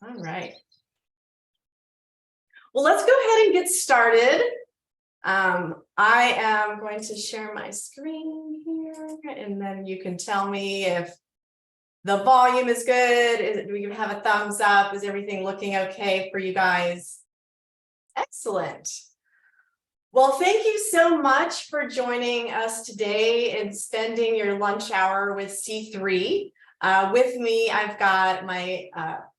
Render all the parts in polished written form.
All right. Well, let's go ahead and get started. I am going to share my screen here, and then you can tell me if the volume is good. Do we have a thumbs up? Is everything looking okay for you guys? Excellent. Well, thank you so much for joining us today and spending your lunch hour with C3. With me, I've got my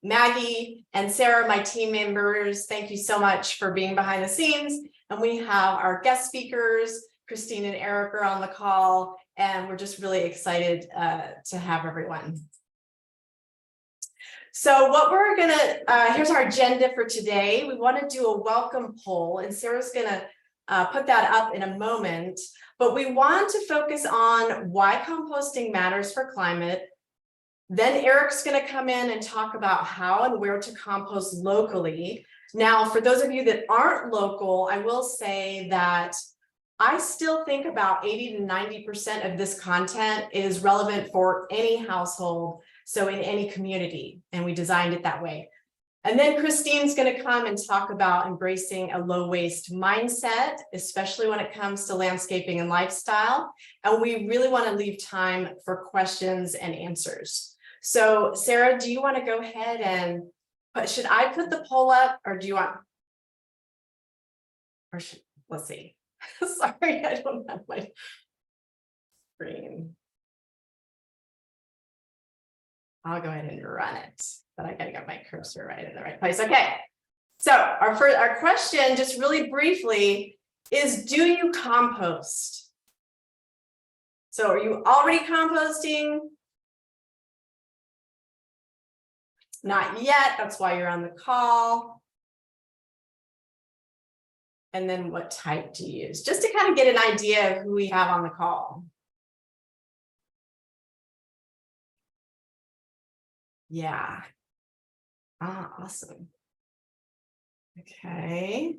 Maggie and Sarah, my team members. Thank you so much for being behind the scenes. And we have our guest speakers, Christine and Eric are on the call, and we're just really excited to have everyone. So what we're gonna, here's our agenda for today. We want to do a welcome poll, and Sarah's gonna put that up in a moment, but we want to focus on why composting matters for climate. Then Eric's going to come in and talk about how and where to compost locally. Now, for those of you that aren't local, I will say that I still think about 80 to 90% of this content is relevant for any household, so in any community, and we designed it that way. And then Christine's going to come and talk about embracing a low waste mindset, especially when it comes to landscaping and lifestyle. And we really want to leave time for questions and answers. So Sarah, do you want to go ahead and should I put the poll up, or do you want, or should, let's see. Sorry, I don't have my screen. I'll go ahead and run it, but I gotta get my cursor right in the right place. Okay, so our question, just really briefly, is do you compost? So are you already composting? Not yet, that's why you're on the call. And then what type do you use? Just to kind of get an idea of who we have on the call. Yeah. Awesome. Okay.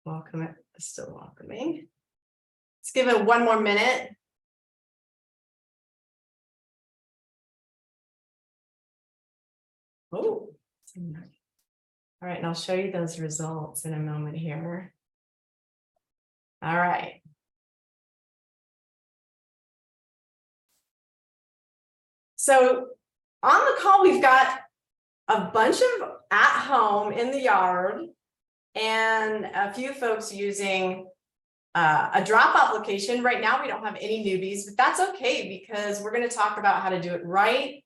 Welcome it, still welcoming. Let's give it one more minute. Oh, all right, and I'll show you those results in a moment here. All right. So on the call, we've got a bunch of at home in the yard and a few folks using a drop application. Right now, we don't have any newbies, but that's okay because we're going to talk about how to do it right.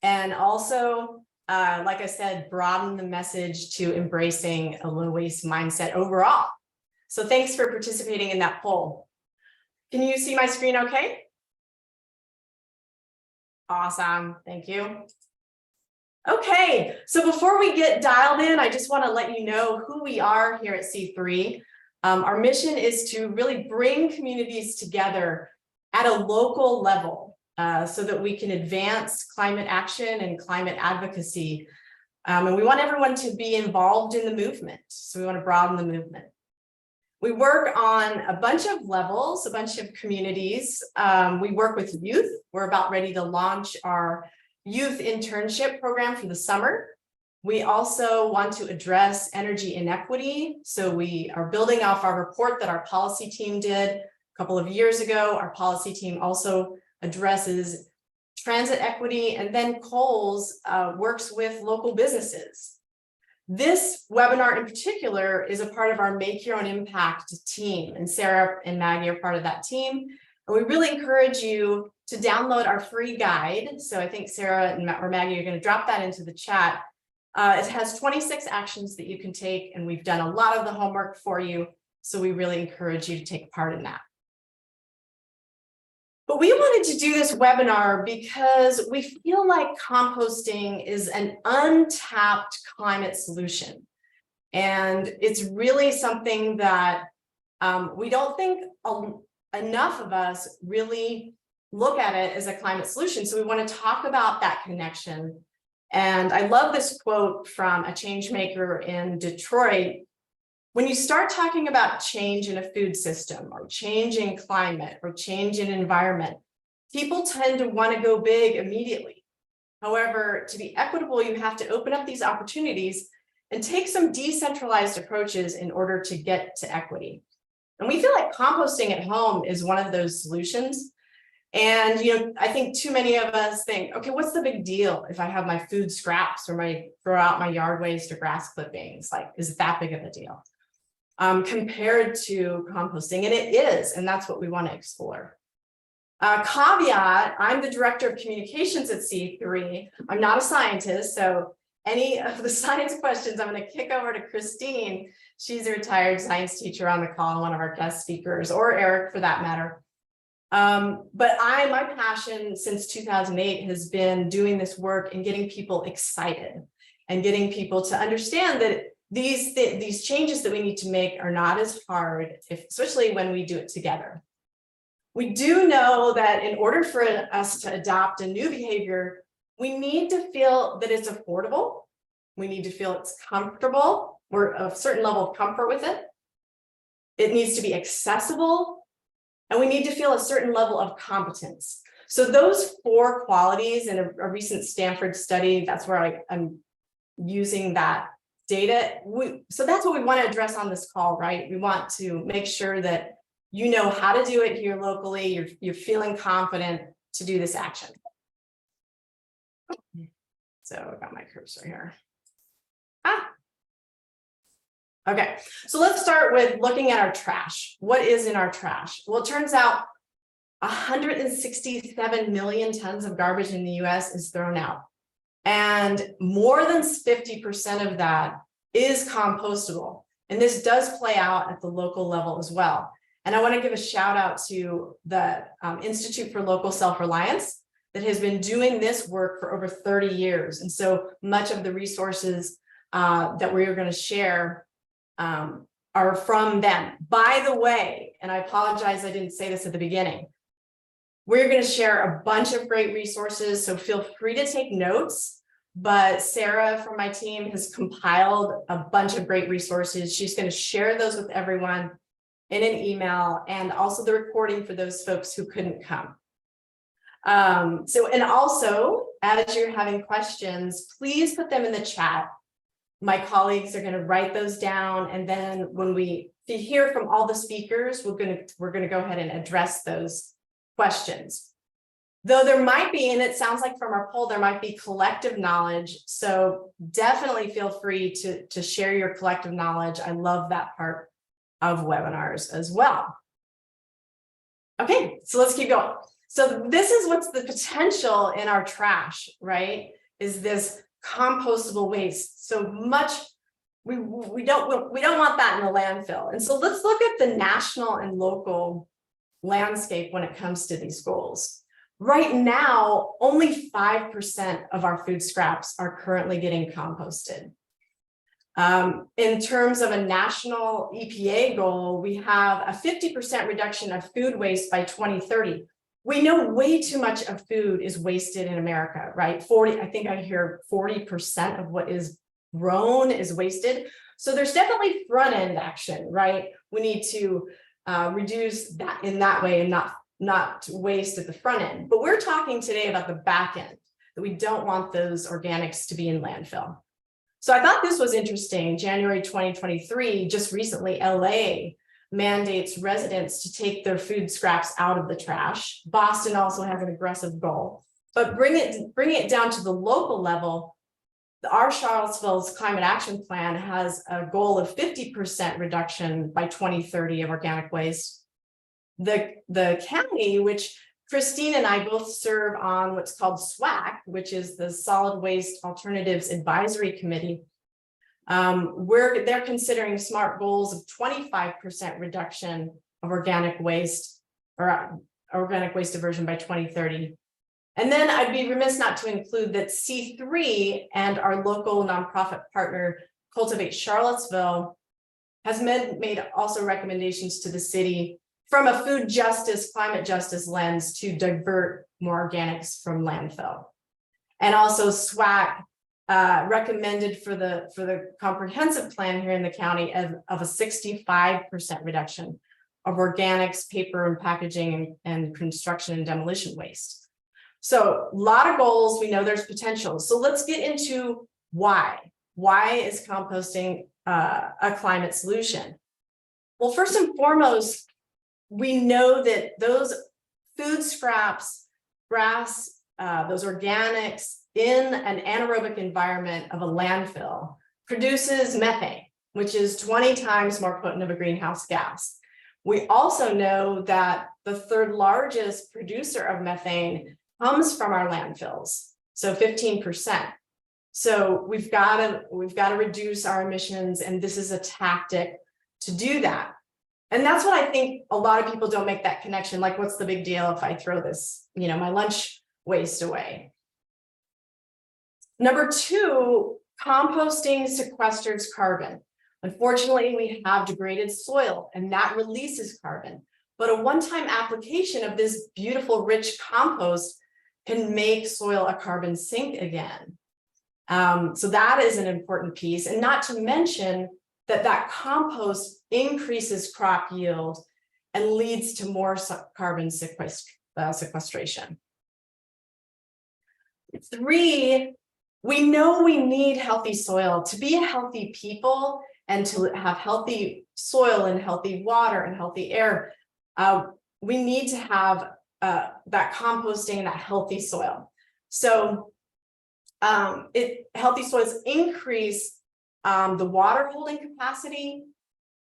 And also, like I said, broaden the message to embracing a low waste mindset overall. So thanks for participating in that poll. Can you see my screen okay? Awesome, thank you. Okay, so before we get dialed in, I just want to let you know who we are here at C3. Our mission is to really bring communities together at a local level. So that we can advance climate action and climate advocacy. And we want everyone to be involved in the movement. So we want to broaden the movement. We work on a bunch of levels, a bunch of communities. We work with youth. We're about ready to launch our youth internship program for the summer. We also want to address energy inequity. So we are building off our report that our policy team did a couple of years ago. Our policy team also addresses transit equity, and then Coles works with local businesses. This webinar in particular is a part of our Make Your Own Impact team, and Sarah and Maggie are part of that team. And we really encourage you to download our free guide. So I think Sarah or Maggie are going to drop that into the chat. It has 26 actions that you can take, and we've done a lot of the homework for you. So we really encourage you to take part in that. But we wanted to do this webinar because we feel like composting is an untapped climate solution. And it's really something that we don't think enough of us really look at it as a climate solution. So we want to talk about that connection. And I love this quote from a change maker in Detroit. When you start talking about change in a food system or change in climate or change in environment, people tend to want to go big immediately. However, to be equitable, you have to open up these opportunities and take some decentralized approaches in order to get to equity. And we feel like composting at home is one of those solutions. And, I think too many of us think, okay, what's the big deal if I have my food scraps or throw out my yard waste or grass clippings? Like, is it that big of a deal? Compared to composting, and it is, and that's what we want to explore. Caveat, I'm the director of communications at C3. I'm not a scientist, so any of the science questions, I'm going to kick over to Christine. She's a retired science teacher on the call, one of our guest speakers, or Eric for that matter. But my passion since 2008 has been doing this work and getting people excited and getting people to understand that these changes that we need to make are not as hard, especially when we do it together. We do know that in order for us to adopt a new behavior, we need to feel that it's affordable. We need to feel it's comfortable, or a certain level of comfort with it. It needs to be accessible, and we need to feel a certain level of competence. So those 4 qualities in a recent Stanford study, that's where I'm using that data. So that's what we want to address on this call, right? We want to make sure that you know how to do it here locally. You're feeling confident to do this action. So I got my cursor here. Okay, so let's start with looking at our trash. What is in our trash? Well, it turns out 167 million tons of garbage in the US is thrown out. And more than 50% of that is compostable. And this does play out at the local level as well. And I want to give a shout out to the Institute for Local Self-Reliance that has been doing this work for over 30 years. And so much of the resources that we're going to share are from them. By the way, and I apologize, I didn't say this at the beginning, we're going to share a bunch of great resources, so feel free to take notes. But Sarah from my team has compiled a bunch of great resources. She's going to share those with everyone in an email, and also the recording for those folks who couldn't come. And also, as you're having questions, please put them in the chat. My colleagues are going to write those down, and then when we hear from all the speakers, we're going to go ahead and address those questions. Though there might be, and it sounds like from our poll, there might be collective knowledge. So definitely feel free to share your collective knowledge. I love that part of webinars as well. Okay, so let's keep going. So this is what's the potential in our trash, right? Is this compostable waste. So much, we don't want that in the landfill. And so let's look at the national and local landscape when it comes to these goals. Right now, only 5% of our food scraps are currently getting composted. In terms of a national EPA goal, we have a 50% reduction of food waste by 2030. We know way too much of food is wasted in America, right? I think I hear 40% of what is grown is wasted. So there's definitely front end action, right? We need to reduce that in that way and not waste at the front end. But we're talking today about the back end, that we don't want those organics to be in landfill. So I thought this was interesting. January 2023, just recently, LA mandates residents to take their food scraps out of the trash. Boston also has an aggressive goal, but bring it down to the local level. Our Charlottesville's Climate Action Plan has a goal of 50% reduction by 2030 of organic waste. The county, which Christine and I both serve on what's called SWAC, which is the Solid Waste Alternatives Advisory Committee, they're considering SMART goals of 25% reduction of organic waste or organic waste diversion by 2030. And then I'd be remiss not to include that C3 and our local nonprofit partner, Cultivate Charlottesville, has made also recommendations to the city from a food justice, climate justice lens to divert more organics from landfill. And also SWAC recommended for the comprehensive plan here in the county of a 65% reduction of organics, paper and packaging, and construction and demolition waste. So a lot of goals, we know there's potential. So let's get into why. Why is composting a climate solution? Well, first and foremost, we know that those food scraps, grass, those organics in an anaerobic environment of a landfill produces methane, which is 20 times more potent of a greenhouse gas. We also know that the third largest producer of methane comes from our landfills, so 15%. So we've got to reduce our emissions, and this is a tactic to do that. And that's what I think a lot of people don't make that connection. Like, what's the big deal if I throw this, my lunch waste away? Number two, composting sequesters carbon. Unfortunately, we have degraded soil and that releases carbon, but a one-time application of this beautiful, rich compost can make soil a carbon sink again. So that is an important piece, and not to mention that compost increases crop yield and leads to more carbon sequestration. Three, we know we need healthy soil to be a healthy people and to have healthy soil and healthy water and healthy air. We need to have that composting and that healthy soil. So healthy soils increase the water holding capacity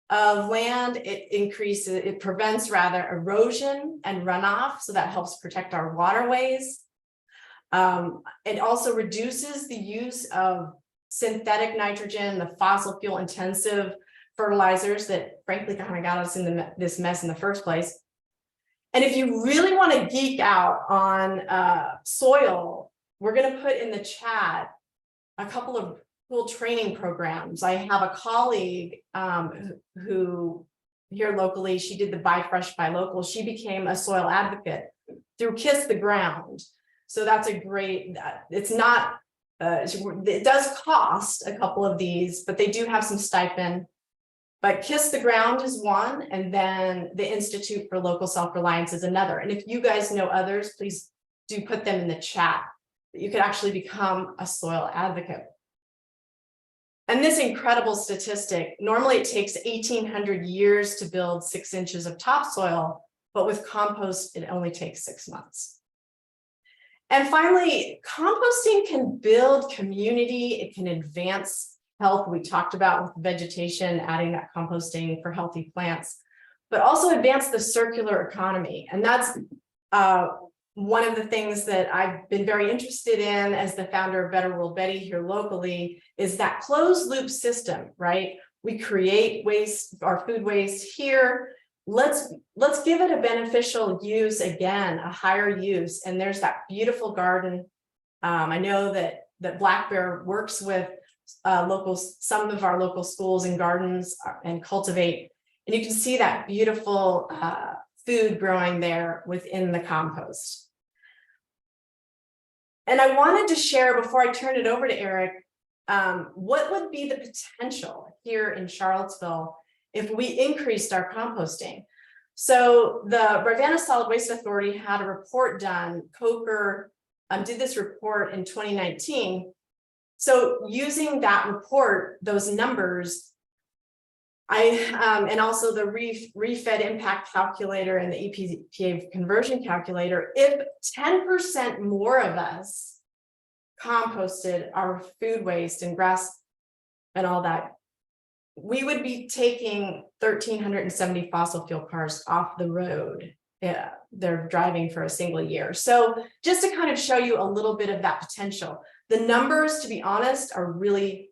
of land. It prevents rather erosion and runoff, so that helps protect our waterways. It also reduces the use of synthetic nitrogen, the fossil fuel intensive fertilizers that frankly kind of got us in this mess in the first place. And if you really want to geek out on soil, we're going to put in the chat a couple of cool training programs. I have a colleague who here locally, she did the Buy Fresh, Buy Local. She became a soil advocate through Kiss the Ground. So that's a great, it's not, it does cost a couple of these, but they do have some stipend. But Kiss the Ground is one, and then the Institute for Local Self-Reliance is another. And if you guys know others, please do put them in the chat. You could actually become a soil advocate. And this incredible statistic, normally it takes 1,800 years to build 6 inches of topsoil, but with compost, it only takes 6 months. And finally, composting can build community, it can advance health. We talked about with vegetation, adding that composting for healthy plants, but also advance the circular economy. And that's one of the things that I've been very interested in as the founder of Better World Betty here locally, is that closed loop system, right? We create waste, our food waste here. Let's give it a beneficial use again, a higher use. And there's that beautiful garden. I know that Black Bear works with some of our local schools and gardens and cultivate, and you can see that beautiful food growing there within the compost. And I wanted to share, before I turn it over to Eric, what would be the potential here in Charlottesville if we increased our composting. So the Ravenna Solid Waste Authority had a report done. Coker did this report in 2019. So using that report, those numbers, and also the refed impact calculator and the EPA conversion calculator, if 10% more of us composted our food waste and grass and all that, we would be taking 1,370 fossil fuel cars off the road. Yeah, they're driving for a single year. So just to kind of show you a little bit of that potential. The numbers, to be honest, are really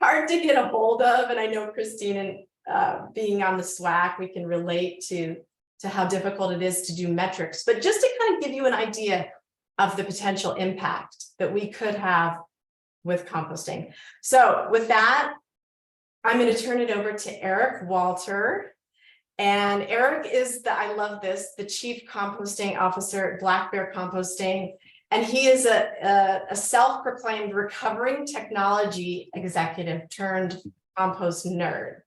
hard to get a hold of. And I know Christine, and being on the SWAC, we can relate to how difficult it is to do metrics. But just to kind of give you an idea of the potential impact that we could have with composting. So with that, I'm going to turn it over to Eric Walter. And Eric is I love this, the Chief Composting Officer at Black Bear Composting. And he is a self-proclaimed recovering technology executive turned compost nerd.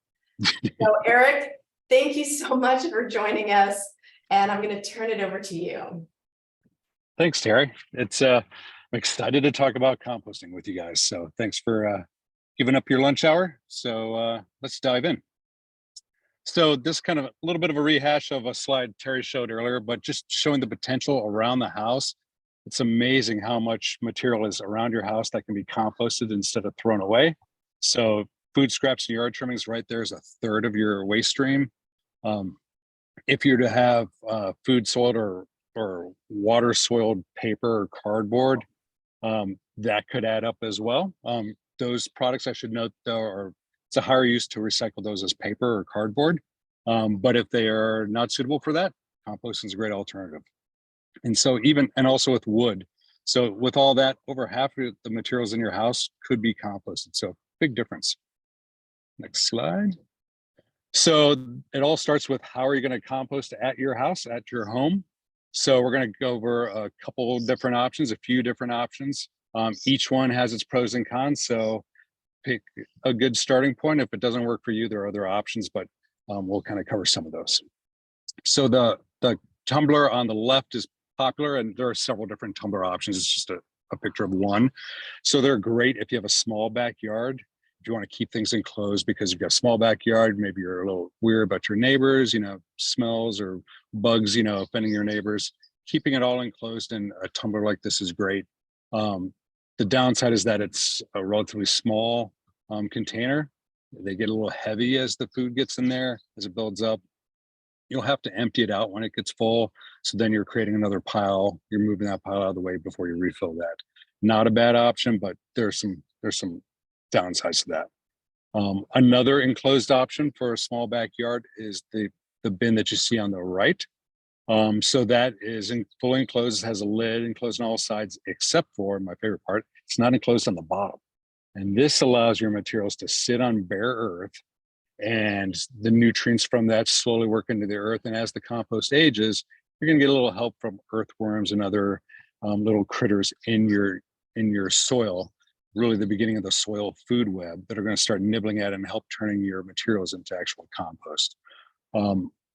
So Eric, thank you so much for joining us. And I'm going to turn it over to you. Thanks, Teri. I'm excited to talk about composting with you guys. So thanks for giving up your lunch hour. So let's dive in. So this kind of a little bit of a rehash of a slide Teri showed earlier, but just showing the potential around the house. It's amazing how much material is around your house that can be composted instead of thrown away. So food scraps and yard trimmings right there is a third of your waste stream. If you're to have food soiled or water soiled paper or cardboard, that could add up as well. Those products, I should note, though, it's a higher use to recycle those as paper or cardboard. But if they are not suitable for that, composting is a great alternative. And so and also with wood. So with all that, over half of the materials in your house could be composted. So big difference. Next slide. So it all starts with how are you going to compost at your house, at your home? So we're going to go over a couple different options, a few different options. Each one has its pros and cons. So pick a good starting point. If it doesn't work for you, there are other options, but we'll kind of cover some of those. So the tumbler on the left is popular, and there are several different tumbler options. It's just a picture of one. So they're great if you have a small backyard. If you want to keep things enclosed because you've got a small backyard, maybe you're a little weird about your neighbors, smells or bugs, offending your neighbors. Keeping it all enclosed in a tumbler like this is great. The downside is that it's a relatively small container. They get a little heavy as the food gets in there, as it builds up. You'll have to empty it out when it gets full. So then you're creating another pile. You're moving that pile out of the way before you refill that. Not a bad option, but there's some downsides to that. Another enclosed option for a small backyard is the bin that you see on the right. So that is fully enclosed, has a lid enclosed on all sides, except for my favorite part, it's not enclosed on the bottom. And this allows your materials to sit on bare earth, and the nutrients from that slowly work into the earth. And as the compost ages, you're going to get a little help from earthworms and other little critters in your soil, really the beginning of the soil food web that are going to start nibbling at it and help turning your materials into actual compost.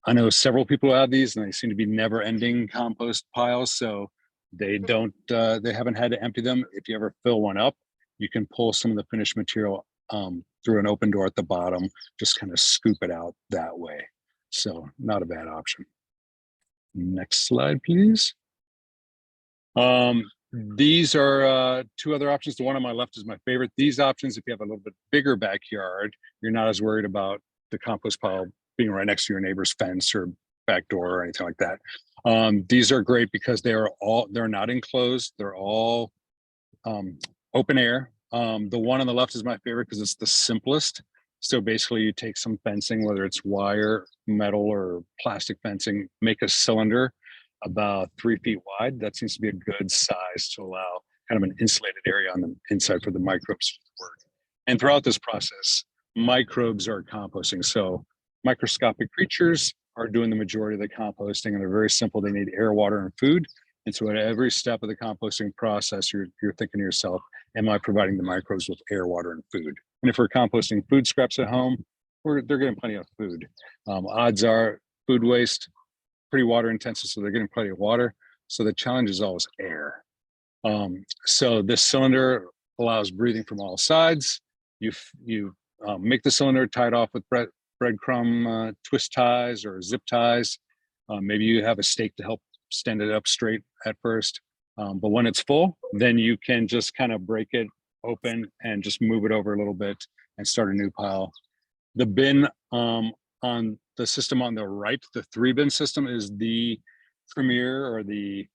I know several people who have these, and they seem to be never-ending compost piles, so they haven't had to empty them. If you ever fill one up, you can pull some of the finished material through an open door at the bottom, just kind of scoop it out that way. So not a bad option. Next slide, please. These are two other options. The one on my left is my favorite. These options, if you have a little bit bigger backyard, you're not as worried about the compost pile being right next to your neighbor's fence or back door or anything like that. These are great because they're not enclosed. They're all open air. The one on the left is my favorite because it's the simplest. So basically you take some fencing, whether it's wire, metal, or plastic fencing, make a cylinder about 3 feet wide. That seems to be a good size to allow kind of an insulated area on the inside for the microbes to work. And throughout this process, microbes are composting. So microscopic creatures are doing the majority of the composting, and they're very simple. They need air, water, and food. And so at every step of the composting process, you're thinking to yourself, am I providing the microbes with air, water, and food? And if we're composting food scraps at home, they're getting plenty of food. Odds are food waste, pretty water intensive, so they're getting plenty of water. So the challenge is always air. So this cylinder allows breathing from all sides. You make the cylinder tied off with breadcrumb twist ties or zip ties. Maybe you have a stake to help stand it up straight at first. But when it's full, then you can just kind of break it open and just move it over a little bit and start a new pile. The bin on the system on the right, the 3-bin system, is the premier or the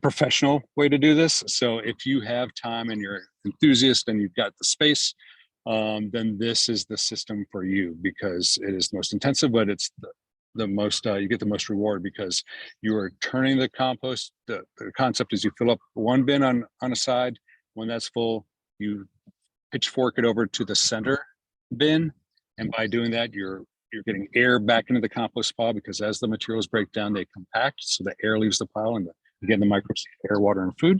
professional way to do this. So if you have time and you're an enthusiast and you've got the space, then this is the system for you, because it is the most intensive, but it's the most you get the most reward because you are turning the compost. The concept is you fill up one bin on a side. When that's full, you pitchfork it over to the center bin, and by doing that, you're getting air back into the compost pile, because as the materials break down, they compact, so the air leaves the pile, and again, the microbes need air, water, and food.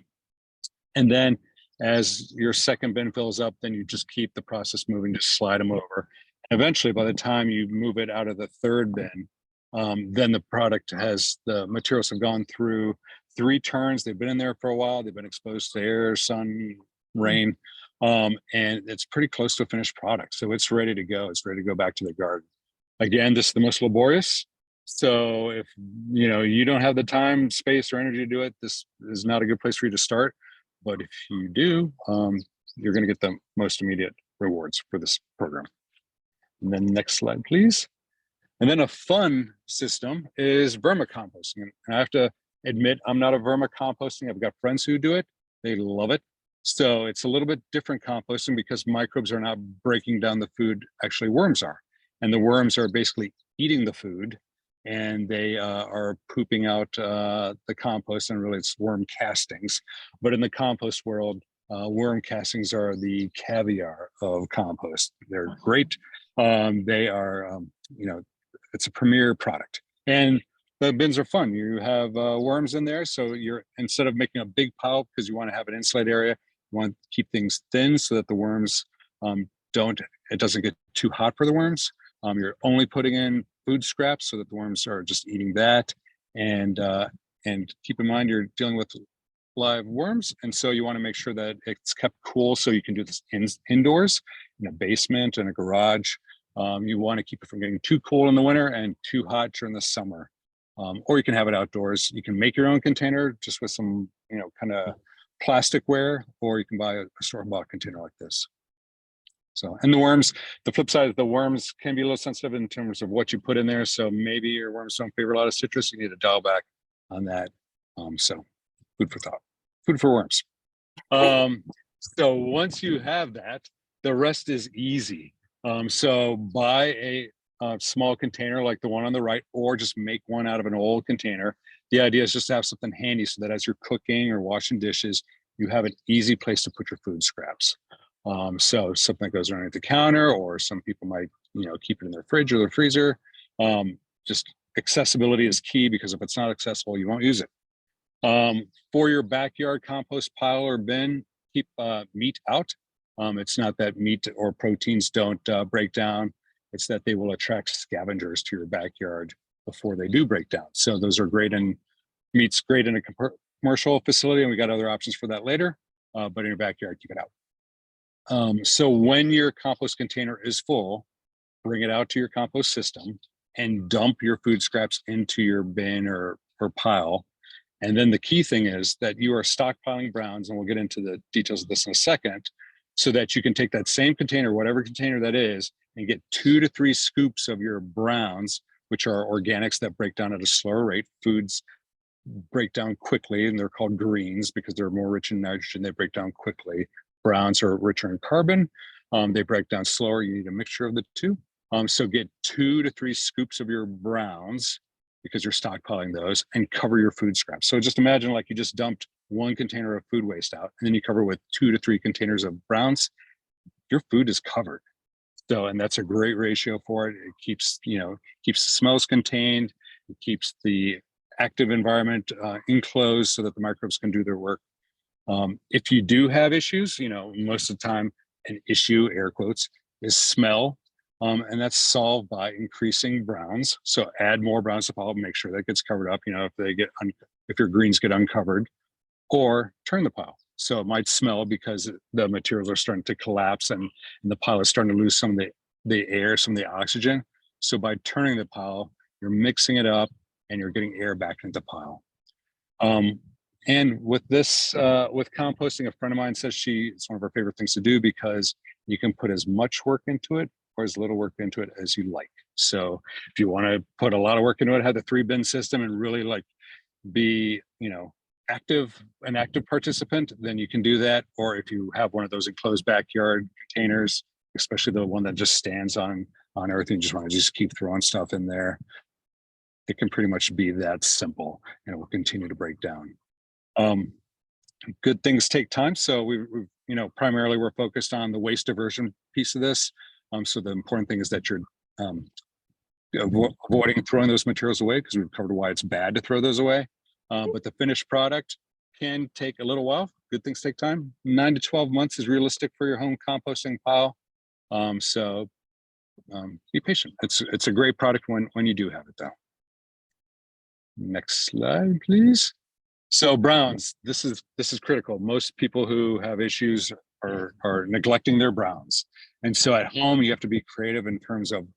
And then as your second bin fills up, then you just keep the process moving, just slide them over. And eventually, by the time you move it out of the third bin, then the materials have gone through 3 turns. They've been in there for a while. They've been exposed to air, sun, rain, and it's pretty close to a finished product. So it's ready to go. It's ready to go back to the garden. Again, this is the most laborious. So if you don't have the time, space, or energy to do it, this is not a good place for you to start. But if you do, you're going to get the most immediate rewards for this program. And then next slide, please. And then a fun system is vermicomposting. And I have to admit, I'm not a vermicomposting. I've got friends who do it. They love it. So it's a little bit different composting because microbes are not breaking down the food, actually worms are. And the worms are basically eating the food, and they are pooping out the compost, and really it's worm castings. But in the compost world, worm castings are the caviar of compost. They're great. They are, it's a premier product. And the bins are fun. You have worms in there. So instead of making a big pile because you want to have an insulated area, you want to keep things thin so that the worms it doesn't get too hot for the worms. You're only putting in food scraps so that the worms are just eating that. And keep in mind, you're dealing with live worms. And so you want to make sure that it's kept cool so you can do this indoors, in a basement, in a garage. You want to keep it from getting too cold in the winter and too hot during the summer. Or you can have it outdoors. You can make your own container just with some, kind of plasticware, or you can buy a store-bought container like this. So, and the worms, the flip side is the worms can be a little sensitive in terms of what you put in there. So maybe your worms don't favor a lot of citrus. You need to dial back on that. So food for thought, food for worms. So once you have that, the rest is easy. So buy a small container like the one on the right, or just make one out of an old container. The idea is just to have something handy so that as you're cooking or washing dishes, you have an easy place to put your food scraps. So something that goes underneath the counter, or some people might, keep it in their fridge or their freezer. Just accessibility is key, because if it's not accessible, you won't use it. For your backyard compost pile or bin, keep meat out. It's not that meat or proteins don't break down. It's that they will attract scavengers to your backyard before they do break down. So those are great, and meat's great in a commercial facility, and we got other options for that later. But in your backyard, keep it out. So when your compost container is full, bring it out to your compost system and dump your food scraps into your bin or pile. And then the key thing is that you are stockpiling browns, and we'll get into the details of this in a second, so that you can take that same container, whatever container that is, and get 2 to 3 scoops of your browns, which are organics that break down at a slower rate. Foods break down quickly, and they're called greens because they're more rich in nitrogen. They break down quickly. Browns are richer in carbon. They break down slower. You need a mixture of the two. So get 2 to 3 scoops of your browns, because you're stockpiling those, and cover your food scraps. So just imagine like you just dumped 1 container of food waste out, and then you cover with 2 to 3 containers of browns. Your food is covered. So, and that's a great ratio for it. It keeps the smells contained. It keeps the active environment enclosed so that the microbes can do their work. If you do have issues, most of the time an issue, air quotes, is smell. And that's solved by increasing browns. So add more browns to the pile, make sure that gets covered up. If your greens get uncovered, or turn the pile. So it might smell because the materials are starting to collapse, and the pile is starting to lose some of the air, some of the oxygen. So by turning the pile, you're mixing it up and you're getting air back into the pile. And with this, with composting, a friend of mine says it's one of her favorite things to do, because you can put as much work into it or as little work into it as you like. So if you want to put a lot of work into it, have the 3-bin system and really be, an active participant, then you can do that. Or if you have one of those enclosed backyard containers, especially the one that just stands on everything, you just want to just keep throwing stuff in there, it can pretty much be that simple, and it will continue to break down. Good things take time. So we've primarily we're focused on the waste diversion piece of this. So the important thing is that you're avoiding throwing those materials away, because we've covered why it's bad to throw those away. But the finished product can take a little while. Good things take time. 9 to 12 months is realistic for your home composting pile. So be patient. It's a great product when you do have it, though. Next slide, please. So browns, this is critical. Most people who have issues are neglecting their browns. And so at home, you have to be creative in terms of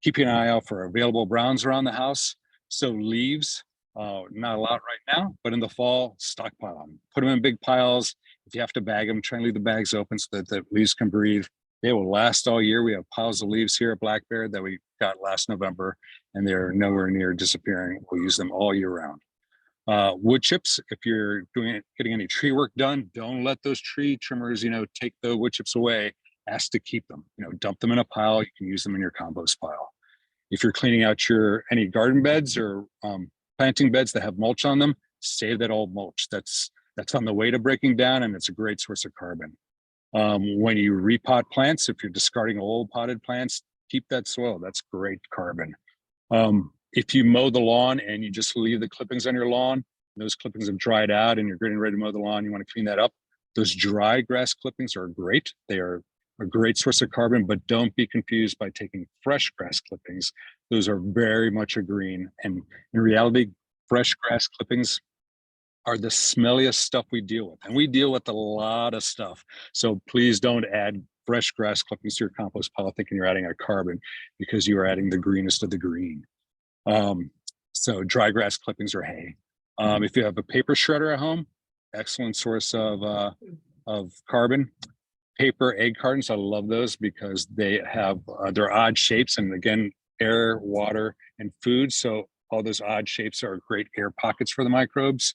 keeping an eye out for available browns around the house. So leaves, not a lot right now, but in the fall, stockpile them. Put them in big piles. If you have to bag them, try and leave the bags open so that the leaves can breathe. They will last all year. We have piles of leaves here at Black Bear that we got last November, and they're nowhere near disappearing. We'll use them all year round. Wood chips, if you're getting any tree work done, don't let those tree trimmers, take the wood chips away. Ask to keep them, dump them in a pile. You can use them in your compost pile. If you're cleaning out any garden beds or planting beds that have mulch on them, save that old mulch. That's on the way to breaking down, and it's a great source of carbon. When you repot plants, if you're discarding old potted plants, keep that soil. That's great carbon. If you mow the lawn and you just leave the clippings on your lawn, those clippings have dried out and you're getting ready to mow the lawn, you want to clean that up. Those dry grass clippings are great. They are a great source of carbon, but don't be confused by taking fresh grass clippings. Those are very much a green. And in reality, fresh grass clippings are the smelliest stuff we deal with. And we deal with a lot of stuff. So please don't add fresh grass clippings to your compost pile thinking you're adding a carbon, because you are adding the greenest of the green. So dry grass clippings or hay. If you have a paper shredder at home, excellent source of carbon. Paper egg cartons, I love those because they have they're odd shapes, and again, air, water, and food. So all those odd shapes are great air pockets for the microbes.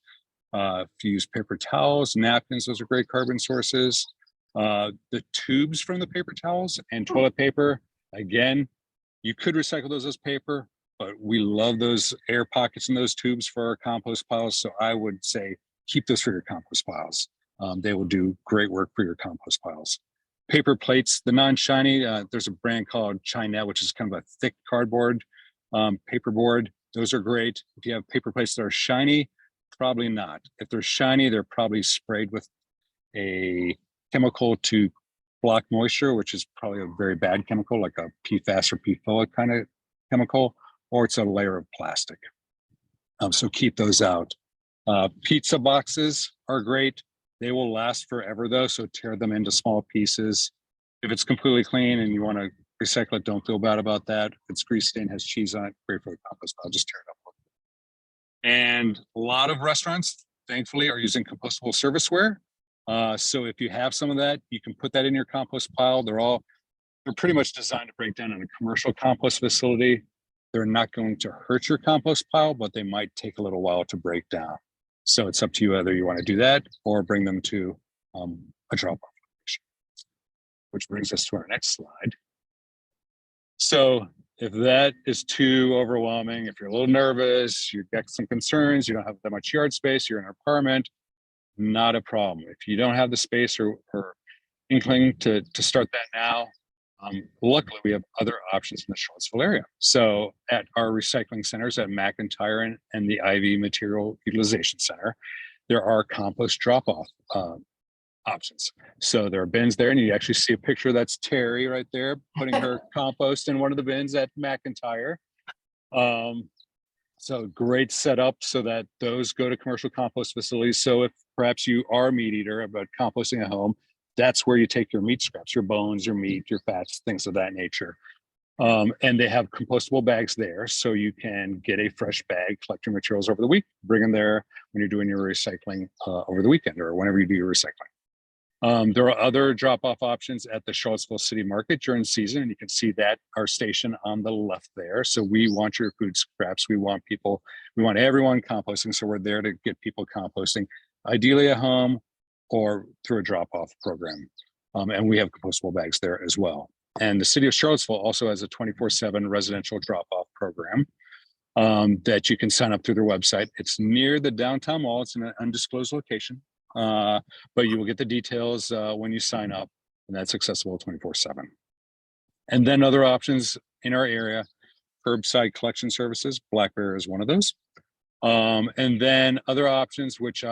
If you use paper towels, napkins, those are great carbon sources. The tubes from the paper towels and toilet paper, again, you could recycle those as paper, but we love those air pockets in those tubes for our compost piles. So I would say keep those for your compost piles. They will do great work for your compost piles. Paper plates, the non-shiny, there's a brand called Chinette, which is kind of a thick cardboard paperboard. Those are great. If you have paper plates that are shiny, probably not. If they're shiny, they're probably sprayed with a chemical to block moisture, which is probably a very bad chemical, like a PFAS or PFOA kind of chemical, or it's a layer of plastic. So keep those out. Pizza boxes are great. They will last forever though, so tear them into small pieces. If it's completely clean and you want to recycle it, don't feel bad about that. If it's grease stained, has cheese on it, great for the compost pile, just tear it up. And a lot of restaurants, thankfully, are using compostable serviceware. So if you have some of that, you can put that in your compost pile. They're pretty much designed to break down in a commercial compost facility. They're not going to hurt your compost pile, but they might take a little while to break down. So it's up to you whether you want to do that or bring them to a drop-off location. Which brings us to our next slide. So if that is too overwhelming, if you're a little nervous, you've got some concerns, you don't have that much yard space, you're in an apartment, not a problem. If you don't have the space or inkling to start that now, luckily we have other options in the Charlottesville area. So at our recycling centers at McIntyre and the Ivy Material Utilization Center, there are compost drop-off options. So there are bins there, and you actually see a picture. That's Teri right there putting her compost in one of the bins at McIntyre. So great setup so that those go to commercial compost facilities. So if perhaps you are a meat eater about composting at home, that's where you take your meat scraps, your bones, your meat, your fats, things of that nature. And they have compostable bags there, so you can get a fresh bag, collect your materials over the week, bring them there when you're doing your recycling over the weekend or whenever you do your recycling. There are other drop-off options at the Charlottesville City Market during season, and you can see that our station on the left there. So we want your food scraps. We want everyone composting. So we're there to get people composting, ideally at home or through a drop-off program. And we have compostable bags there as well. And the city of Charlottesville also has a 24/7 residential drop-off program that you can sign up through their website. It's near the downtown mall. It's in an undisclosed location. But you will get the details when you sign up, and that's accessible 24/7. And then other options in our area, curbside collection services, Black Bear is one of those. And then other options, which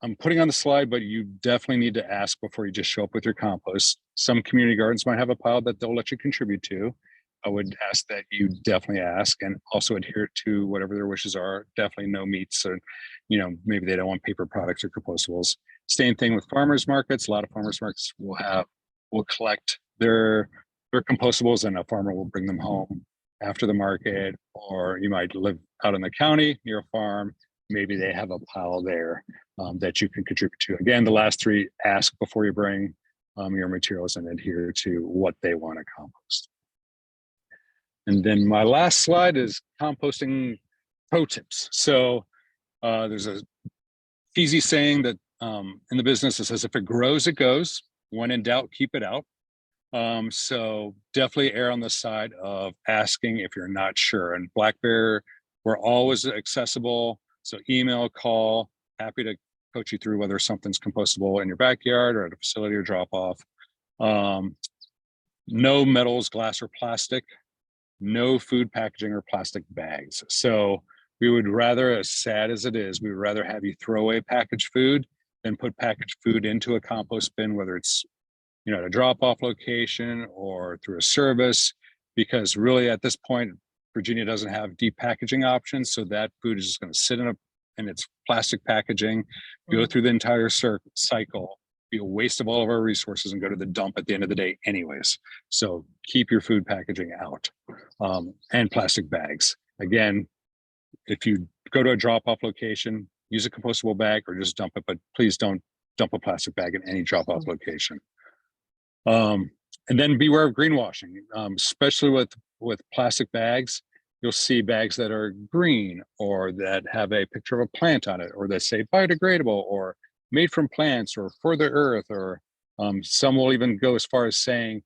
I'm putting on the slide, but you definitely need to ask before you just show up with your compost. Some community gardens might have a pile that they'll let you contribute to. I would ask that you definitely ask and also adhere to whatever their wishes are. Definitely no meats, or, maybe they don't want paper products or compostables. Same thing with farmers markets. A lot of farmers markets will collect their compostables, and a farmer will bring them home after the market. Or you might live out in the county near a farm. Maybe they have a pile there that you can contribute to. Again, the last three: ask before you bring your materials and adhere to what they want to compost. And then my last slide is composting pro tips. So there's a easy saying that in the business, it says, if it grows, it goes. When in doubt, keep it out. So definitely err on the side of asking if you're not sure. And Black Bear, we're always accessible. So email, call, happy to coach you through whether something's compostable in your backyard or at a facility or drop off. No metals, glass, or plastic. No food packaging or plastic bags. So we would rather, as sad as it is, we would rather have you throw away packaged food than put packaged food into a compost bin, whether it's at a drop-off location or through a service, because really at this point, Virginia doesn't have deep packaging options. So that food is just going to sit in its plastic packaging, go through the entire cycle, be a waste of all of our resources, and go to the dump at the end of the day anyways. So keep your food packaging out, and plastic bags. Again, if you go to a drop-off location, use a compostable bag or just dump it, but please don't dump a plastic bag in any drop-off location. And then beware of greenwashing, especially with plastic bags. You'll see bags that are green or that have a picture of a plant on it, or that say biodegradable or made from plants or for the earth, or some will even go as far as saying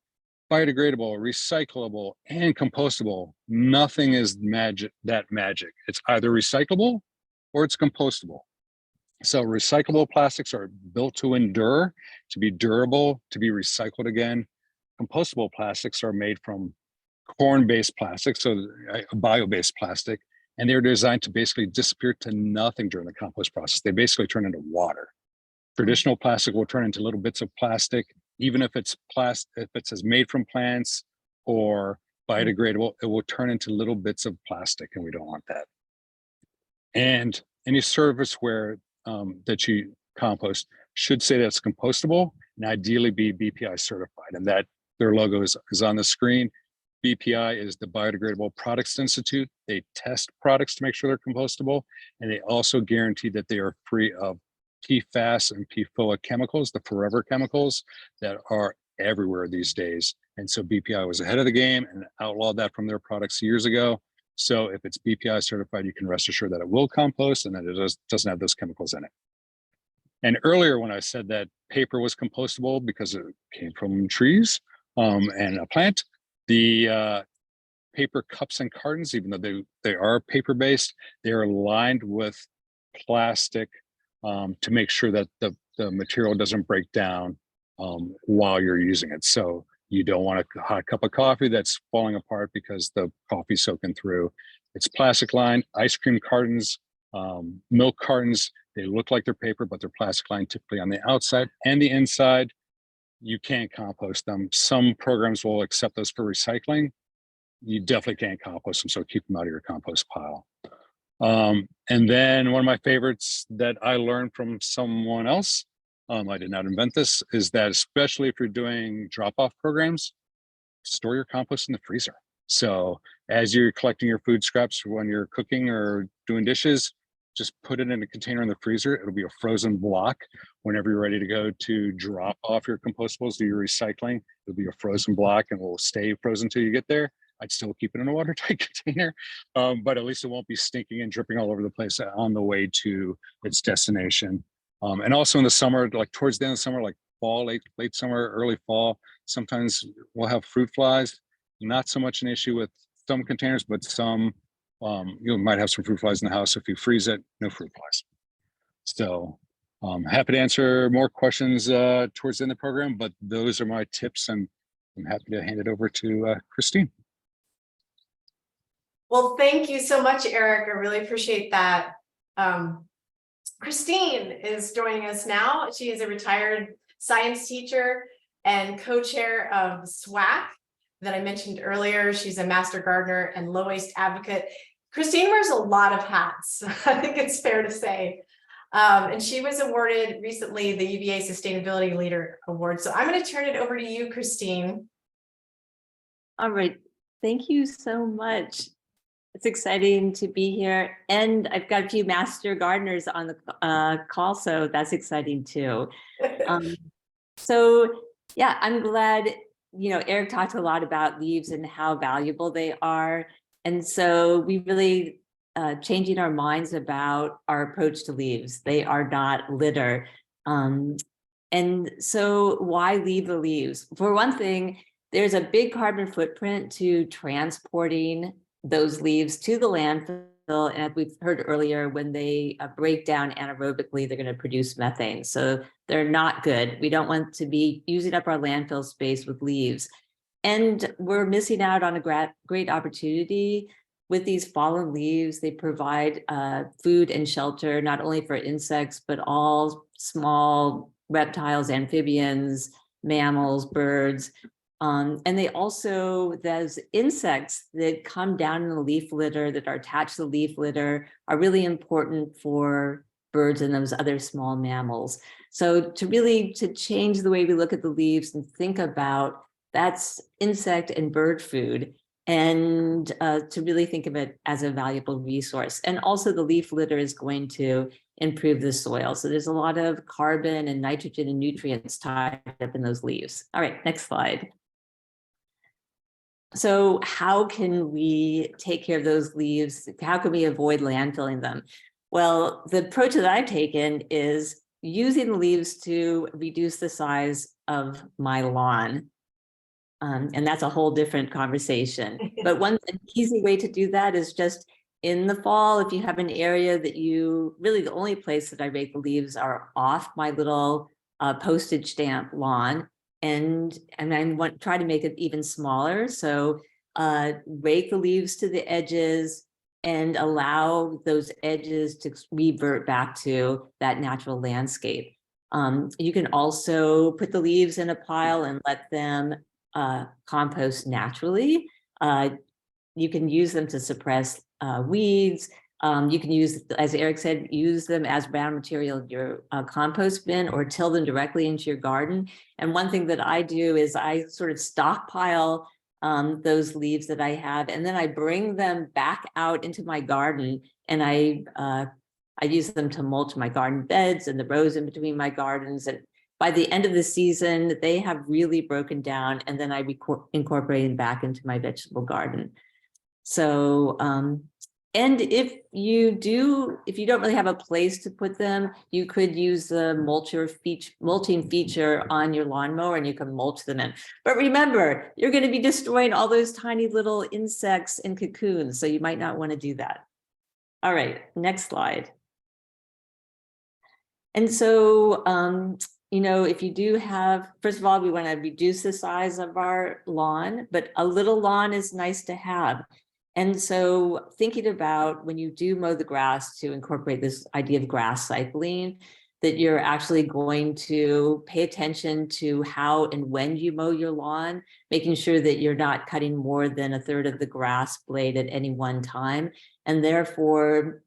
biodegradable, recyclable, and compostable. Nothing is magic. It's either recyclable or it's compostable. So recyclable plastics are built to endure, to be durable, to be recycled again. Compostable plastics are made from corn-based plastic, so a bio-based plastic, and they're designed to basically disappear to nothing during the compost process. They basically turn into water. Traditional plastic will turn into little bits of plastic, even if it's if it says made from plants or biodegradable, it will turn into little bits of plastic, and we don't want that. And any serviceware that you compost should say that it's compostable and ideally be BPI certified, and that their logo is on the screen. BPI is the Biodegradable Products Institute. They test products to make sure they're compostable, and they also guarantee that they are free of PFAS and PFOA chemicals, the forever chemicals that are everywhere these days. And so BPI was ahead of the game and outlawed that from their products years ago. So if it's BPI certified, you can rest assured that it will compost and that it doesn't have those chemicals in it. And earlier when I said that paper was compostable because it came from trees and a plant, the paper cups and cartons, even though they are paper-based, they are lined with plastic to make sure that the material doesn't break down while you're using it. So you don't want a hot cup of coffee that's falling apart because the coffee's soaking through. It's plastic lined. Ice cream cartons, milk cartons, they look like they're paper, but they're plastic lined typically on the outside and the inside. You can't compost them. Some programs will accept those for recycling. You definitely can't compost them, so keep them out of your compost pile. And then one of my favorites that I learned from someone else, I did not invent this, is that especially if you're doing drop-off programs, store your compost in the freezer. So as you're collecting your food scraps when you're cooking or doing dishes, just put it in a container in the freezer. It'll be a frozen block. Whenever you're ready to go to drop off your compostables, do your recycling, it'll be a frozen block and will stay frozen till you get there. I'd still keep it in a watertight container, but at least it won't be stinking and dripping all over the place on the way to its destination. And also in the summer, like towards the end of the summer, like fall, late summer, early fall, sometimes we'll have fruit flies. Not so much an issue with some containers, but some, you might have some fruit flies in the house. If you freeze it, no fruit flies. So happy to answer more questions towards the end of the program, but those are my tips, and I'm happy to hand it over to Christine. Well, thank you so much, Eric. I really appreciate that. Christine is joining us now. She is a retired science teacher and co-chair of SWAC, that I mentioned earlier. She's a master gardener and low waste advocate. Christine wears a lot of hats, I think it's fair to say. And she was awarded recently the UVA Sustainability Leader Award. So I'm going to turn it over to you, Christine. All right. Thank you so much. It's exciting to be here. And I've got a few master gardeners on the call, so that's exciting too. So yeah, I'm glad, Eric talked a lot about leaves and how valuable they are. And so we really changing our minds about our approach to leaves. They are not litter. And so why leave the leaves? For one thing, there's a big carbon footprint to transporting those leaves to the landfill. And as we've heard earlier, when they break down anaerobically, they're going to produce methane. So they're not good. We don't want to be using up our landfill space with leaves. And we're missing out on a great opportunity with these fallen leaves. They provide food and shelter, not only for insects, but all small reptiles, amphibians, mammals, birds. And they also, those insects that come down in the leaf litter that are attached to the leaf litter are really important for birds and those other small mammals. So to change the way we look at the leaves and think about that's insect and bird food, and to really think of it as a valuable resource. And also the leaf litter is going to improve the soil. So there's a lot of carbon and nitrogen and nutrients tied up in those leaves. All right, next slide. So how can we take care of those leaves? How can we avoid landfilling them? Well, the approach that I've taken is using the leaves to reduce the size of my lawn. And that's a whole different conversation. But an easy way to do that is just in the fall, if you have an area that really the only place that I rake the leaves are off my little postage stamp lawn. And I try to make it even smaller. So rake the leaves to the edges and allow those edges to revert back to that natural landscape. You can also put the leaves in a pile and let them compost naturally. You can use them to suppress weeds. You can use, as Eric said, use them as brown material in your compost bin or till them directly into your garden. And one thing that I do is I sort of stockpile those leaves that I have, and then I bring them back out into my garden, and I use them to mulch my garden beds and the rows in between my gardens. And by the end of the season, they have really broken down, and then I incorporate them back into my vegetable garden. So, and if you don't really have a place to put them, you could use the mulching feature on your lawnmower, and you can mulch them in. But remember, you're going to be destroying all those tiny little insects and cocoons, so you might not want to do that. All right, next slide. And so, if you do have, first of all, we want to reduce the size of our lawn, but a little lawn is nice to have. And so thinking about when you do mow the grass, to incorporate this idea of grass cycling, that you're actually going to pay attention to how and when you mow your lawn, making sure that you're not cutting more than a third of the grass blade at any one time. And therefore,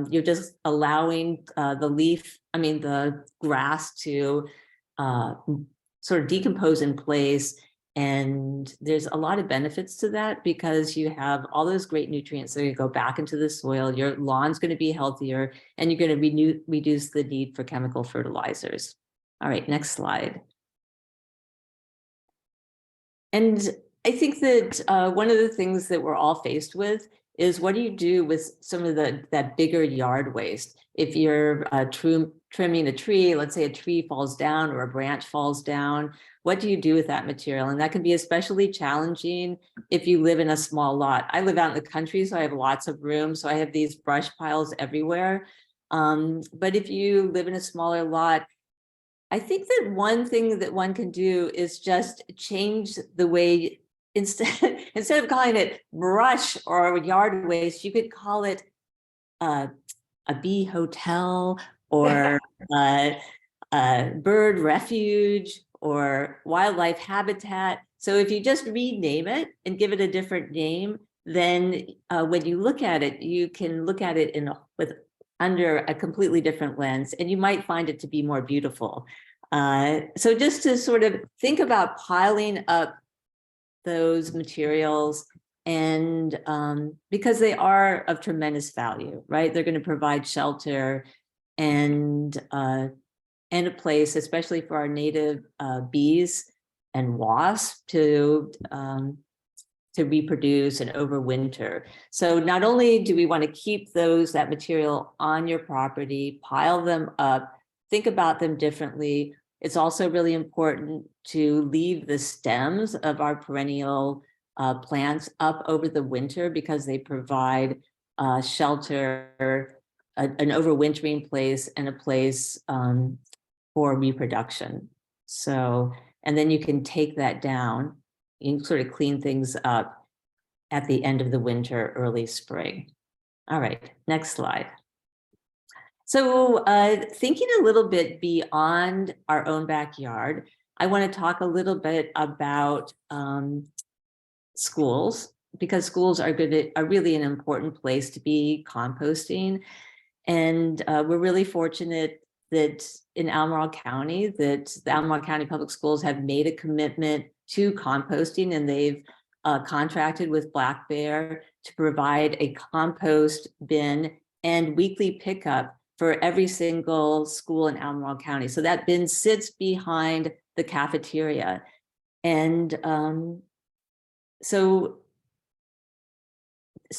you're just allowing the grass to sort of decompose in place. And there's a lot of benefits to that, because you have all those great nutrients that are going to go back into the soil. Your lawn's going to be healthier, and you're going to reduce the need for chemical fertilizers. All right, next slide. And I think that one of the things that we're all faced with is, what do you do with some of that bigger yard waste? If you're trimming a tree, let's say a tree falls down or a branch falls down, what do you do with that material? And that can be especially challenging if you live in a small lot. I live out in the country, so I have lots of room. So I have these brush piles everywhere. But if you live in a smaller lot, I think that one thing that one can do is just change the way, instead of calling it brush or yard waste, you could call it a bee hotel, or bird refuge, or wildlife habitat, So if you just rename it and give it a different name, then when you look at it, you can look at it under a completely different lens, and you might find it to be more beautiful. So just to sort of think about piling up those materials, and because they are of tremendous value, right? They're going to provide shelter and a place, especially for our native bees and wasps to reproduce and overwinter. So not only do we want to keep that material on your property, pile them up, think about them differently. It's also really important to leave the stems of our perennial plants up over the winter, because they provide shelter, an overwintering place, and a place for reproduction. So, and then you can take that down. You can sort of clean things up at the end of the winter, early spring. All right, next slide. So thinking a little bit beyond our own backyard, I want to talk a little bit about schools, because schools are really an important place to be composting. And we're really fortunate that in Albemarle County, that the Albemarle County Public Schools have made a commitment to composting, and they've contracted with Black Bear to provide a compost bin and weekly pickup for every single school in Albemarle County. So that bin sits behind the cafeteria. And so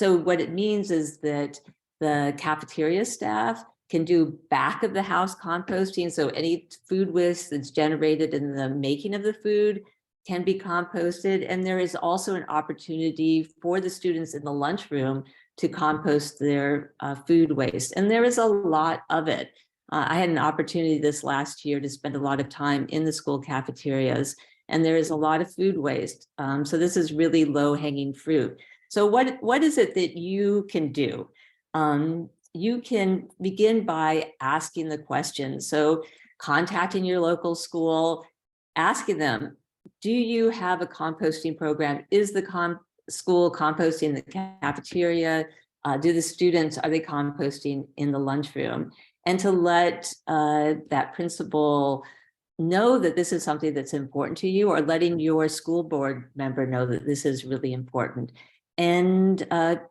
what it means is that the cafeteria staff can do back of the house composting. So any food waste that's generated in the making of the food can be composted. And there is also an opportunity for the students in the lunchroom to compost their food waste. And there is a lot of it. I had an opportunity this last year to spend a lot of time in the school cafeterias, and there is a lot of food waste. So this is really low-hanging fruit. So what is it that you can do? You can begin by asking the question. So contacting your local school, asking them, do you have a composting program? Is the school composting the cafeteria? Do the students, are they composting in the lunchroom? And to let that principal know that this is something that's important to you, or letting your school board member know that this is really important. And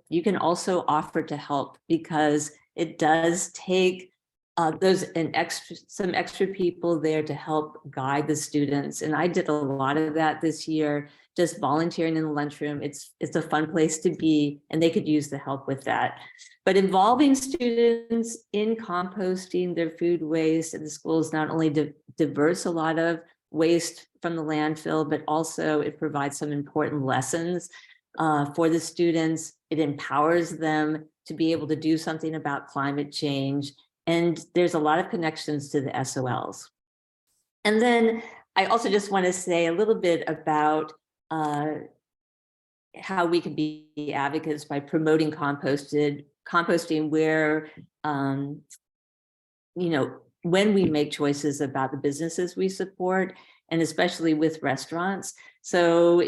you can also offer to help, because it does take some extra people there to help guide the students. And I did a lot of that this year, just volunteering in the lunchroom. It's a fun place to be, and they could use the help with that. But involving students in composting their food waste in the schools not only diverts a lot of waste from the landfill, but also it provides some important lessons for the students. It empowers them to be able to do something about climate change. And there's a lot of connections to the SOLs. And then I also just want to say a little bit about how we can be advocates by promoting composting where, when we make choices about the businesses we support, and especially with restaurants. So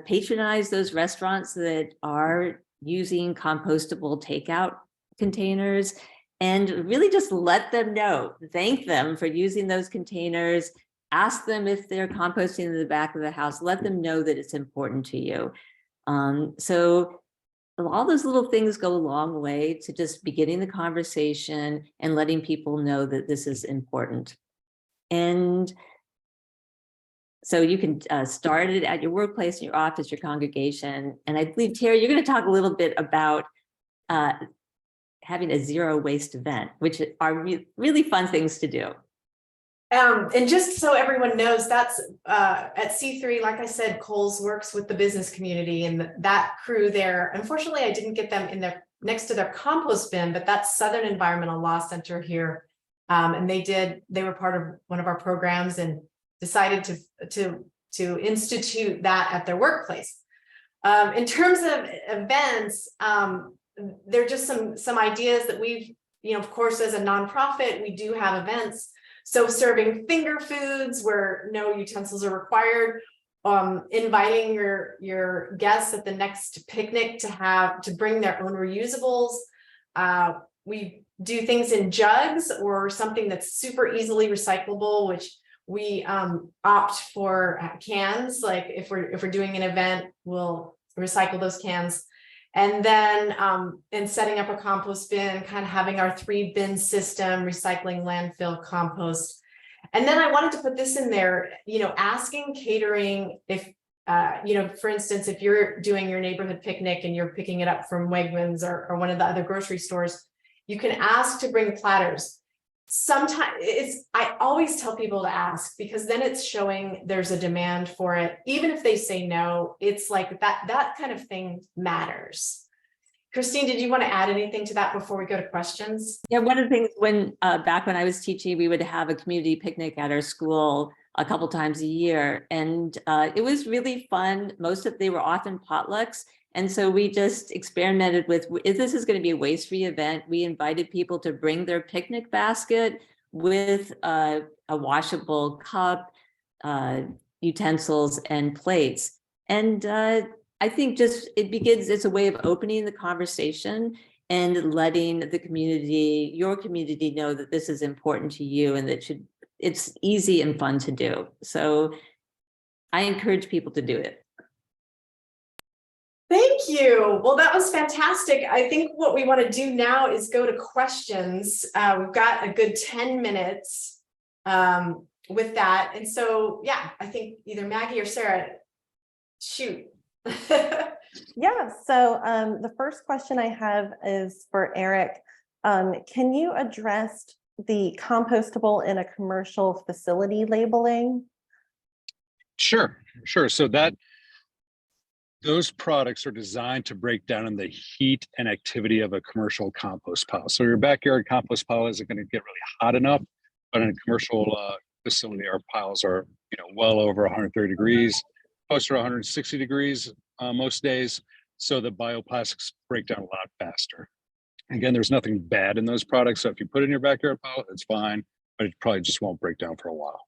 patronize those restaurants that are using compostable takeout containers, and really just let them know, thank them for using those containers, ask them if they're composting in the back of the house, let them know that it's important to you. So all those little things go a long way to just beginning the conversation and letting people know that this is important. And so you can start it at your workplace, in your office, your congregation. And I believe, Teri, you're going to talk a little bit about having a zero waste event, which are really fun things to do. And just so everyone knows, that's at C3, like I said, Coles works with the business community, and that crew there. Unfortunately, I didn't get them in there next to their compost bin, but that's Southern Environmental Law Center here. And they were part of one of our programs and decided to institute that at their workplace. In terms of events, there are just some ideas that we've, of course, as a nonprofit, we do have events. So serving finger foods where no utensils are required, inviting your guests at the next picnic to bring their own reusables. We do things in jugs or something that's super easily recyclable, which we opt for cans. Like if we're doing an event, we'll recycle those cans. And then in setting up a compost bin, kind of having our 3-bin system, recycling, landfill, compost. And then I wanted to put this in there, asking catering if, for instance, if you're doing your neighborhood picnic and you're picking it up from Wegmans or one of the other grocery stores, you can ask to bring platters. Sometimes I always tell people to ask, because then it's showing there's a demand for it. Even if they say no, it's like that kind of thing matters. Christine, did you want to add anything to that before we go to questions? Yeah, one of the things back when I was teaching, we would have a community picnic at our school a couple times a year, and it was really fun. They were often potlucks. And so we just experimented with, if this is going to be a waste-free event, we invited people to bring their picnic basket with a washable cup, utensils, and plates. And I think it's a way of opening the conversation and letting the community, your community, know that this is important to you and that it's easy and fun to do. So I encourage people to do it. Thank you. Well, that was fantastic. I think what we want to do now is go to questions. We've got a good 10 minutes with that. And so, yeah, I think either Maggie or Sarah, shoot. Yeah, so the first question I have is for Eric. Can you address the compostable in a commercial facility labeling? Sure. So those products are designed to break down in the heat and activity of a commercial compost pile. So your backyard compost pile isn't going to get really hot enough, but in a commercial facility, our piles are well over 130 degrees, close to 160 degrees most days. So the bioplastics break down a lot faster. Again, there's nothing bad in those products. So if you put it in your backyard pile, it's fine, but it probably just won't break down for a while.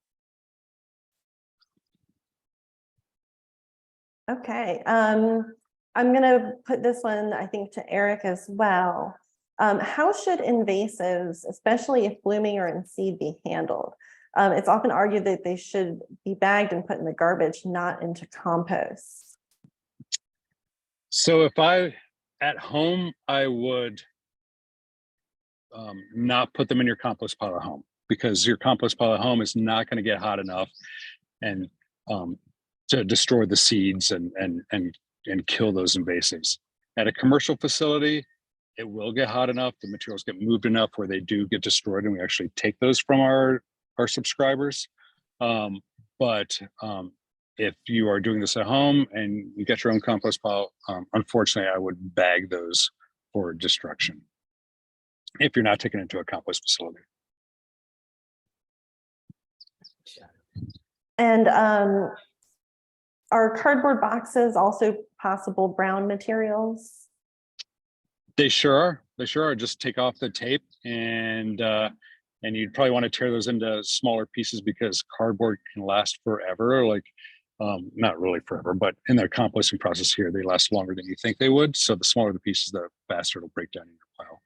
Okay, I'm going to put this one, I think, to Eric as well. How should invasives, especially if blooming or in seed, be handled? It's often argued that they should be bagged and put in the garbage, not into compost. So if at home, I would not put them in your compost pile at home, because your compost pile at home is not going to get hot enough and to destroy the seeds and kill those invasives. At a commercial facility, it will get hot enough, the materials get moved enough where they do get destroyed, and we actually take those from our subscribers. But if you are doing this at home and you get your own compost pile, unfortunately, I would bag those for destruction if you're not taking it into a compost facility. And are cardboard boxes also possible brown materials? They sure are. Just take off the tape, and you'd probably want to tear those into smaller pieces, because cardboard can last forever. Like, not really forever, but in their composting process here, they last longer than you think they would. So the smaller the pieces, the faster it'll break down in your pile.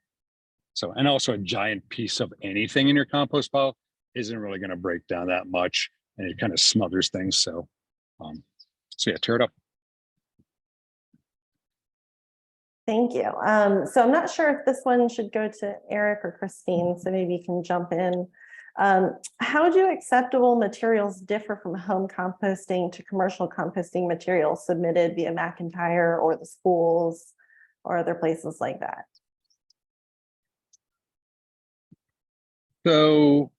So, and also a giant piece of anything in your compost pile isn't really going to break down that much, and it kind of smothers things. So, so yeah, tear it up. Thank you. So I'm not sure if this one should go to Eric or Christine, so maybe you can jump in. How do acceptable materials differ from home composting to commercial composting materials submitted via McIntyre or the schools or other places like that? So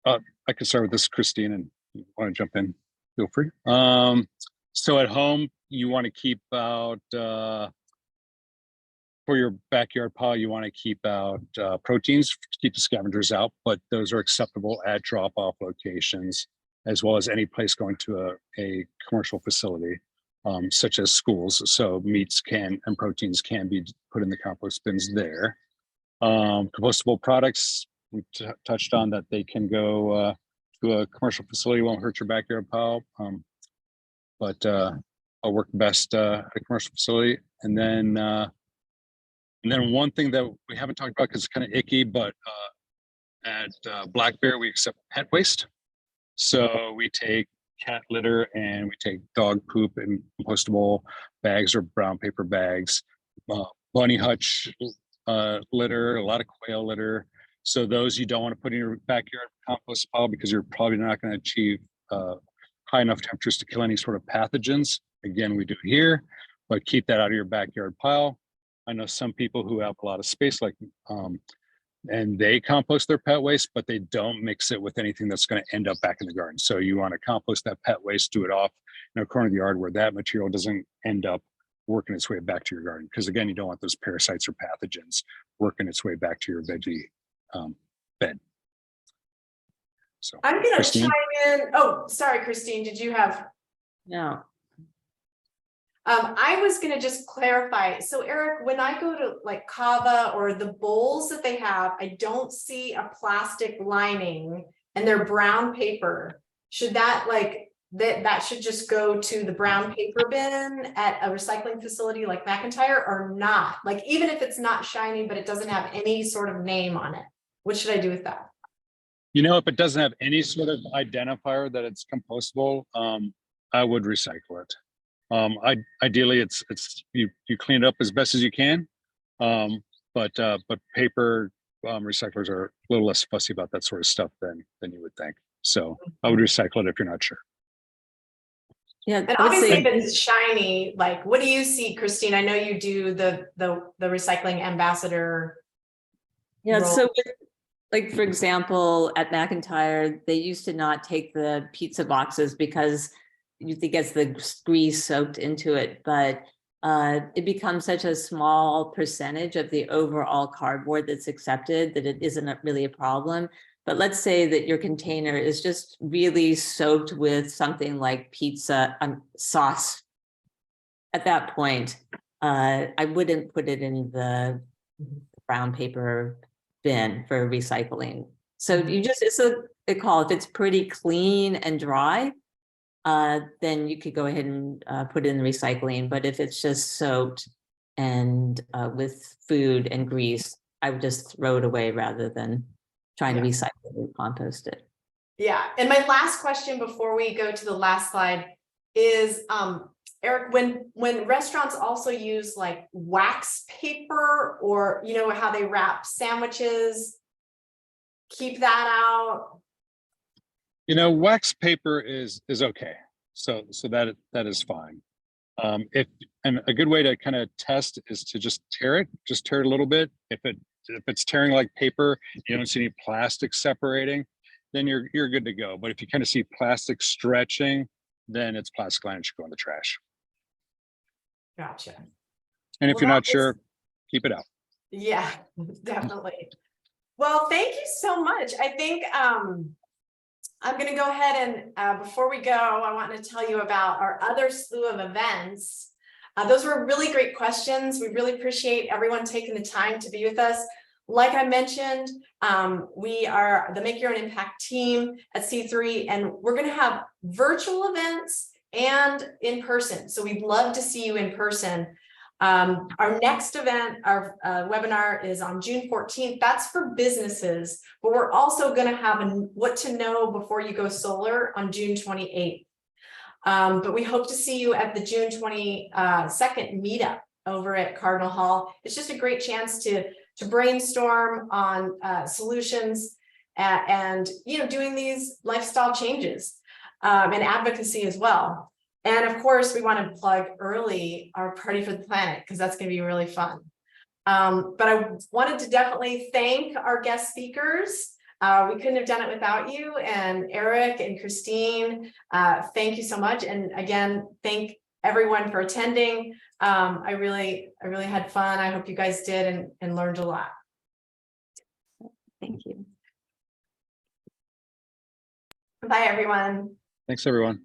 I can start with this, Christine, and if you want to jump in, feel free. So at home, you want to keep out, for your backyard pile, you want to keep out proteins to keep the scavengers out, but those are acceptable at drop-off locations, as well as any place going to a commercial facility, such as schools. So meats and proteins can be put in the compost bins there. Compostable products, we touched on that they can go to a commercial facility, won't hurt your backyard pile. but I'll work best at a commercial facility. And then one thing that we haven't talked about because it's kind of icky, but at Black Bear we accept pet waste. So we take cat litter and we take dog poop in compostable bags or brown paper bags, bunny hutch litter, a lot of quail litter. So those you don't want to put in your backyard compost pile because you're probably not going to achieve high enough temperatures to kill any sort of pathogens. Again, we do it here, but keep that out of your backyard pile. I know some people who have a lot of space, like, and they compost their pet waste, but they don't mix it with anything that's going to end up back in the garden. So you want to compost that pet waste, do it off in a corner of the yard where that material doesn't end up working its way back to your garden. Because again, you don't want those parasites or pathogens working its way back to your veggie bed. So I'm gonna Christine? chime in. Oh, sorry, Christine, did you have? No. I was gonna just clarify. So Eric, when I go to like Cava or the bowls that they have, I don't see a plastic lining and they're brown paper. Should that that should just go to the brown paper bin at a recycling facility like McIntyre or not? Like, even if it's not shiny, but it doesn't have any sort of name on it, what should I do with that? You know, if it doesn't have any sort of identifier that it's compostable, I would recycle it. Ideally, it's you clean it up as best as you can, but paper recyclers are a little less fussy about that sort of stuff than you would think. So I would recycle it if you're not sure. Yeah, And obviously, if it's shiny, like, what do you see, Christine? I know you do the recycling ambassador. yeah. role. So, like for example, at McIntyre, they used to not take the pizza boxes because you think gets the grease soaked into it, but it becomes such a small percentage of the overall cardboard that's accepted that it isn't really a problem. But let's say that your container is just really soaked with something like pizza sauce. At that point, I wouldn't put it in the brown paper bin for recycling. So you just, it's a call. If it's pretty clean and dry, then you could go ahead and put it in the recycling. But if it's just soaked and with food and grease, I would just throw it away rather than trying to recycle it and compost it. Yeah, and my last question before we go to the last slide is, Eric, when restaurants also use like wax paper, or you know how they wrap sandwiches, keep that out. You know, wax paper is okay. So that is fine. And a good way to kind of test is to just tear it a little bit. If it's tearing like paper, you don't see any plastic separating, then you're good to go. But if you kind of see plastic stretching, then it's plastic line and should go in the trash. Gotcha. And if you're not sure, keep it out. Yeah, definitely. Well, thank you so much. I think I'm going to go ahead and before we go, I want to tell you about our other slew of events. Those were really great questions. We really appreciate everyone taking the time to be with us. Like I mentioned, we are the Make Your Own Impact team at C3, and we're going to have virtual events and in person. So we'd love to see you in person. Our next event, our webinar is on June 14th. That's for businesses, but we're also going to have what to know before you go solar on June 28th. But we hope to see you at the June 22nd meetup over at Cardinal Hall. It's just a great chance to brainstorm on solutions and you know, doing these lifestyle changes and advocacy as well. And of course, we want to plug early our Party for the Planet, because that's going to be really fun. But I wanted to definitely thank our guest speakers. We couldn't have done it without you, and Eric and Christine, thank you so much. And again, thank everyone for attending. I really had fun. I hope you guys did and learned a lot. Thank you. Bye, everyone. Thanks, everyone.